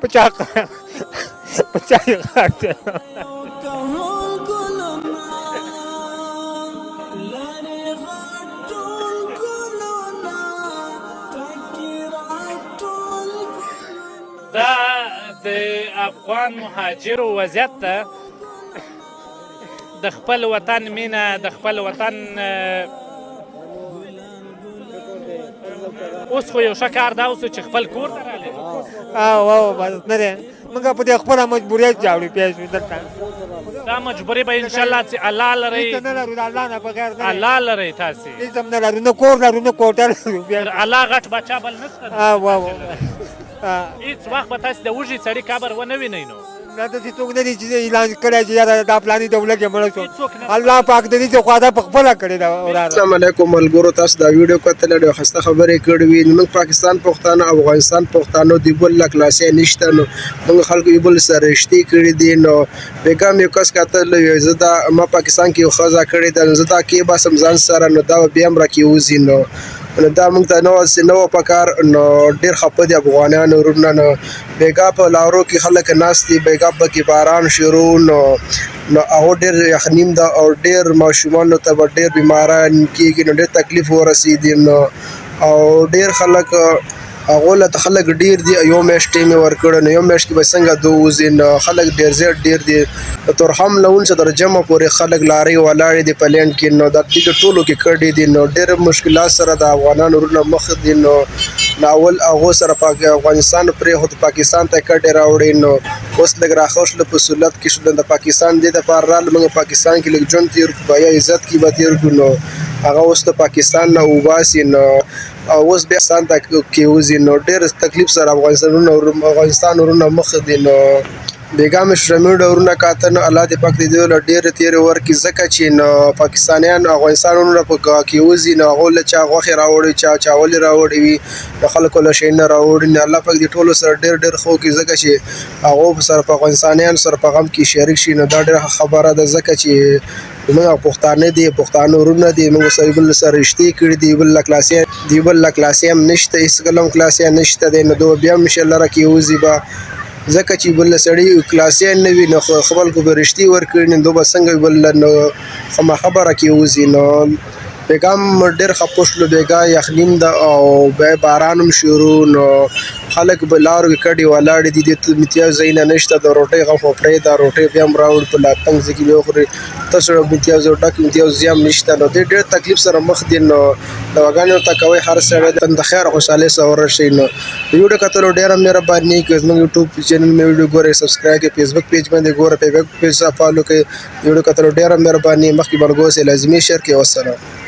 پچا غاټه دا د افغان مهاجرو وضعیت ته د خپل وطن مینه د خپل وطن اوس خو یو ښه کار دا اوس چې خپل کور ته راغلی بس نه دی موږ په دې خپله مجبوریت جاوړو پوه شوې دلته دا مجبوري به انشاءالله چې الله لرئ هېڅ نه لرو د الله نه بغیر نه الله لرئ تاسې هېڅ هم نه لرو نه کور لرو نه کوټه لرو الله غټ بچا بل نشته هېڅ وخت به تاسې د وږي سړي قبر ونه وینئ نو دا داسې څوک نه دي چې اعلان کړی چې یاره دا فلاني دولت یې مړه شو الله پاک د دې څخه دا په خپله کړې ده السلام علیکم ملګرو تاسو دا ویډیو کتل ډېرې ښایسته خبرې کړې وي موږ پاکستان پښتانه افغانستان پښتانه د بل له کلاسې نشته نو موږ خلکو یو بل سره رښتې کړي دي نو بیګا مې یو کس کتل زه دا ما پاکستان کې یو ښځه کړې ده زه دا کې باسم ځان سره نو دا بیا هم راکې وځي نو دا موږ ته نه وه په کار نو ډېر خفه دي افغانان ورونه نو بیګا په لارو کې خلک ناست دي بیګا پکې باران شروع نو هغو ډېر یخنیم ده او ډېر ماشومانو ته به ډېر بیماران کېږي نو ډېر تکلیف ورسېدي نو او ډېر خلک هغو له خلک ډېر دي یو میاشت ټیم یې ورکړی نو یو میاشت کې به څنګه دو وځي نو خلک ډېر زیات ډېر دي د تورخم له اونڅه تر جمع پورې خلک لارې ولاړې دي په لینډ کې نو دا ټیکټ ټولو کې کړي دي نو ډېر مشکلات سره د افغانانو ورونه مخ دي نو اول هغو سره افغانستان پرېښود پاکستان ته کډې راوړې نو اوس لږ راښه شول په سهولت کې شول د پاکستان دې دپاره راغله موږ پاکستان کې لږ ژوند تېر کړو یا عزت کې به تېر کړو نو هغه اوس د پاکستان نه وباسي نو اوس بیا افغانستان ته کې وځي نو ډېر تکلیف سره افغانستان ورونه مخ دي نو بیګا مې شرمېډ ورونه کاته نو الله دې پاک دې دوی له ډېرې تېرې ورکړي ځکه چې نو پاکستانیان افغانستان ورونه په کې وځي نو هغو له چا غوښې راوړي چا چاولې راوړي وي نو خلکو له شی نه راوړي نو الله پاک دې ټولو سره ډېر ډېر ښه وکړي ځکه چې هغو سره په افغانستانیانو سره په غم کې شریک شي نو دا ډېره خبره ده ځکه چې موږ پښتانه دي پښتانه ورونه دي موږ سره بل سره رښتې کړي دي بل له کلاسې هم نشته هېڅ کله هم کلاسې هم نشته دی نو دوی بیا هم انشاءالله راکې وځي به ځکه چې بل سړی کلاسې نه وي نو خلکو به رښتې ورکړي نو دوی به څنګه بل نو خامخا به راکې وځي نو بیګا هم ډېر خفه شولو بیګا یخنیم ده او بیا باران هم شروع نو خلک به لارو کې کډې ولاړې دي دې متیاز ځایونه نشته د روټۍ غم خو پرېږده روټۍ بیا هم راوړي په لاتنګ ځای کې بیا وخوري تاسو متیاز او ډک متیاز ځای هم نشته نو دې ډېر تکلیف سره مخ دي نو دواګانې ورته کوئ هر سړی د خیر او خوشحالۍ سره ورشئ نو ویډیو کتلو ډېره مهرباني که زموږ یوټیوب چینل مې ویډیو ګورئ سبسکرایب کړئ فیسبوک پیج باندې ګوره فیسبوک پیج سره فالو کړئ ویډیو کتلو ډېره مهرباني مخکې به له ګوسې لازمي شیر کړئ والسلام